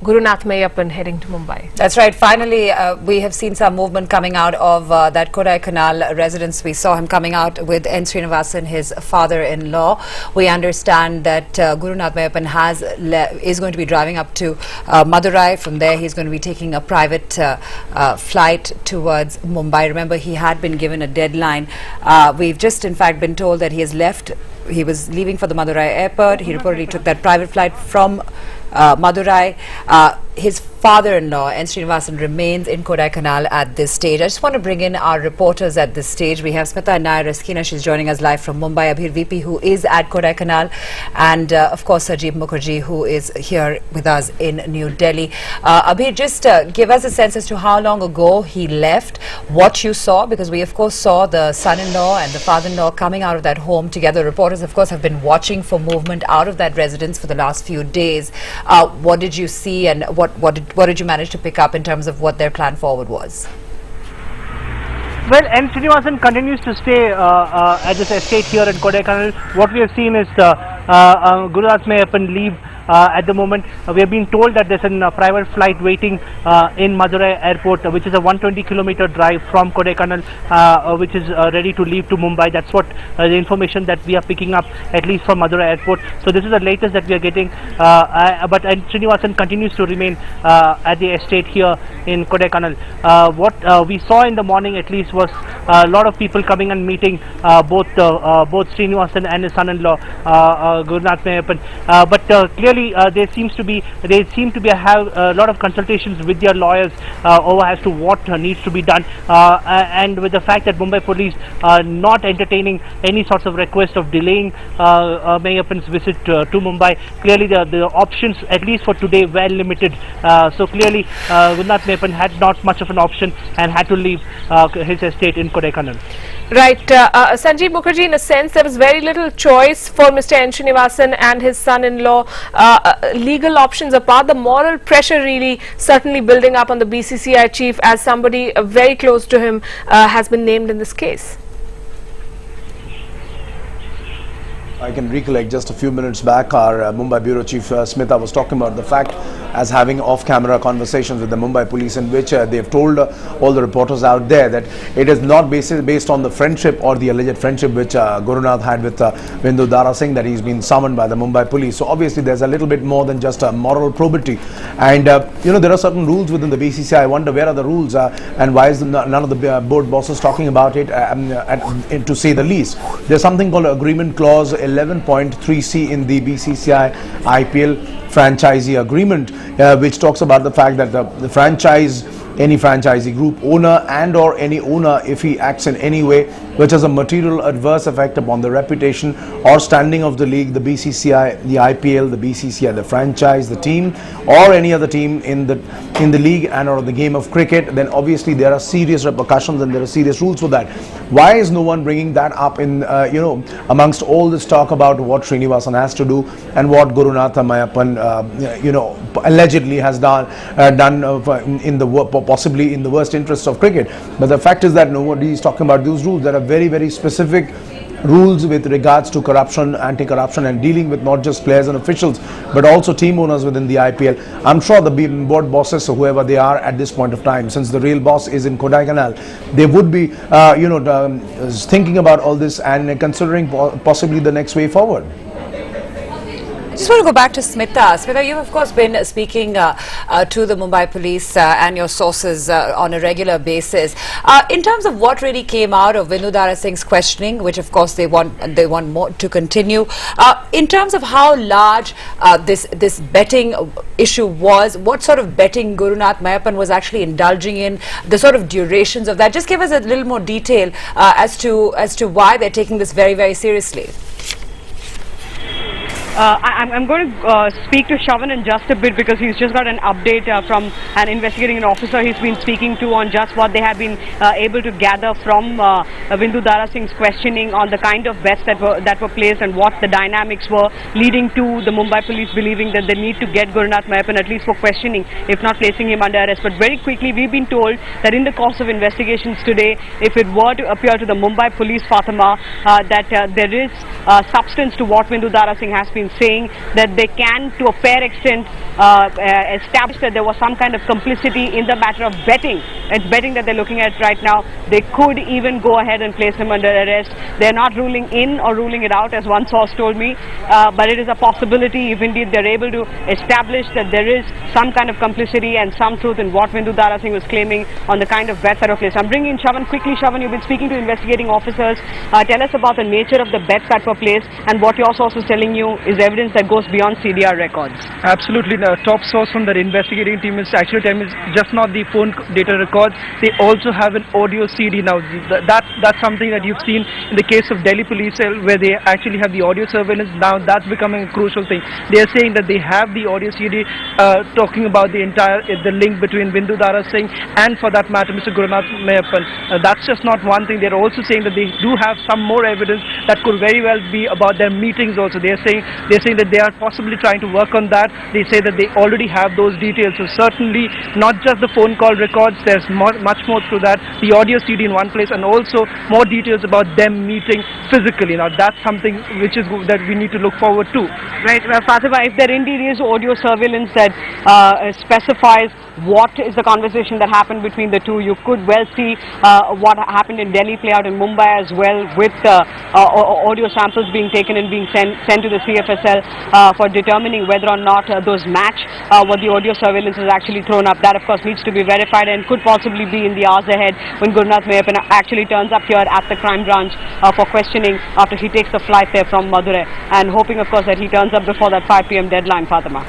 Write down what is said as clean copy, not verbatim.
Gurunath Meiyappan heading to Mumbai. That's right. Finally, we have seen some movement coming out of that Kodaikanal residence. We saw him coming out with N. Srinivasan, his father-in-law. We understand that Gurunath Meiyappan is going to be driving up to Madurai. From there, he's going to be taking a private flight towards Mumbai. Remember, he had been given a deadline. We've just, in fact, been told that he has left. He was leaving for the Madurai airport. He reportedly took that private flight from Madurai. His father-in-law, N. Srinivasan, remains in Kodaikanal at this stage. I just want to bring in our reporters at this stage. We have Smita and Nair Raskina. She's joining us live from Mumbai. Abhir VP, who is at Kodaikanal. And, of course, Sajib Mukherjee, who is here with us in New Delhi. Abhir, just give us a sense as to how long ago he left, what you saw, because we, of course, saw the son-in-law and the father-in-law coming out of that home together. Reporters, of course, have been watching for movement out of that residence for the last few days. What did you see, and what did you manage to pick up in terms of what their plan forward was? Well, N. Srinivasan continues to stay at this estate here in Kodaikanal. What we have seen is Gurunath Meiyappan leave at the moment. We have been told that there's a private flight waiting in Madurai airport, which is a 120-kilometer drive from Kodaikanal, which is ready to leave to Mumbai. That's what the information that we are picking up, at least from Madurai airport. So this is the latest that we are getting. But Srinivasan continues to remain at the estate here in Kodaikanal. What we saw in the morning, at least, was a lot of people coming and meeting both Srinivasan and his son-in-law, Gurunath Meiyappan. But clearly, they seem to have a lot of consultations with their lawyers over as to what needs to be done, and with the fact that Mumbai Police are not entertaining any sorts of request of delaying Meiyappan's visit to Mumbai. Clearly, the options, at least for today, were limited. So clearly, Gurunath Meiyappan had not much of an option and had to leave his estate in Kodaikanal. Right. Sanjeev Mukherjee, in a sense, there was very little choice for Mr. N. Srinivasan and his son-in-law. Legal options apart, the moral pressure really certainly building up on the BCCI chief, as somebody very close to him has been named in this case. I can recollect just a few minutes back, our Mumbai Bureau Chief Smita was talking about the fact as having off-camera conversations with the Mumbai Police, in which they've told all the reporters out there that it is not based on the friendship or the alleged friendship which Gurunath had with Bindu Dara Singh, that he's been summoned by the Mumbai Police. So obviously there's a little bit more than just a moral probity. And there are certain rules within the BCCI. I wonder where are the rules and why is none of the board bosses talking about it, to say the least. There's something called Agreement Clause 11.3c in the BCCI IPL franchisee agreement, which talks about the fact that any franchisee group owner and or any owner, if he acts in any way which has a material adverse effect upon the reputation or standing of the league, the BCCI, the IPL, the BCCI, the franchise, the team, or any other team in the league and or the game of cricket, then obviously there are serious repercussions and there are serious rules for that. Why is no one bringing that up in amongst all this talk about what Srinivasan has to do and what Gurunath Meiyappan allegedly has done possibly in the worst interests of cricket? But the fact is that nobody is talking about those rules. There are very, very specific rules with regards to corruption, anti-corruption, and dealing with not just players and officials but also team owners within the IPL. I'm sure the board bosses, whoever they are at this point of time, since the real boss is in Kodaikanal, they would be thinking about all this and considering possibly the next way forward. Just want to go back to Smita. Smita, you've of course been speaking to the Mumbai Police and your sources on a regular basis. In terms of what really came out of Bindu Dara Singh's questioning, which of course they want more to continue, in terms of how large this betting issue was, what sort of betting Gurunath Meiyappan was actually indulging in, the sort of durations of that, just give us a little more detail as to why they're taking this very, very seriously. I'm going to speak to Shravan in just a bit, because he's just got an update from an investigating officer he's been speaking to on just what they have been able to gather from Bindu Dara Singh's questioning on the kind of bets that were placed and what the dynamics were leading to the Mumbai Police believing that they need to get Gurunath Meiyappan at least for questioning, if not placing him under arrest. But very quickly, we've been told that in the course of investigations today, if it were to appear to the Mumbai Police, Fatima, that there is substance to what Bindu Dara Singh has been been saying that they can, to a fair extent, establish that there was some kind of complicity in the matter of betting. It's betting that they're looking at right now. They could even go ahead and place him under arrest. They're not ruling in or ruling it out, as one source told me, but it is a possibility if indeed they're able to establish that there is some kind of complicity and some truth in what Bindu Dara Singh was claiming on the kind of bets that are placed. I'm bringing in Shavan quickly. Shavan, you've been speaking to investigating officers. Tell us about the nature of the bets that were placed and what your source was telling you is evidence that goes beyond CDR records. Absolutely. The top source from the investigating team is actually telling me just not the phone data records. They also have an audio CD. Now that's something that you've seen in the case of Delhi Police where they actually have the audio surveillance. Now that's becoming a crucial thing. They are saying that they have the audio CD talking about the link between Bindu Dara Singh and, for that matter, Mr. Gurunath Meiyappan. That's just not one thing. They're also saying that they do have some more evidence that could very well be about their meetings also. They're saying that they are possibly trying to work on that. They say that they already have those details. So certainly not just the phone call records, there's much more to that. The audio CD in one place and also more details about them meeting physically. Now that's something which is that we need to look forward to. Right, Fatima, if there indeed is audio surveillance that specifies what is the conversation that happened between the two, you could well see what happened in Delhi play out in Mumbai as well, with audio samples being taken and being sent to the CFSL for determining whether or not those match what the audio surveillance is actually thrown up. That of course needs to be verified and could possibly be in the hours ahead when Gurunath Meiyappan actually turns up here at the crime branch for questioning after he takes the flight there from Madurai, and hoping of course that he turns up before that 5 p.m. deadline, Fatima.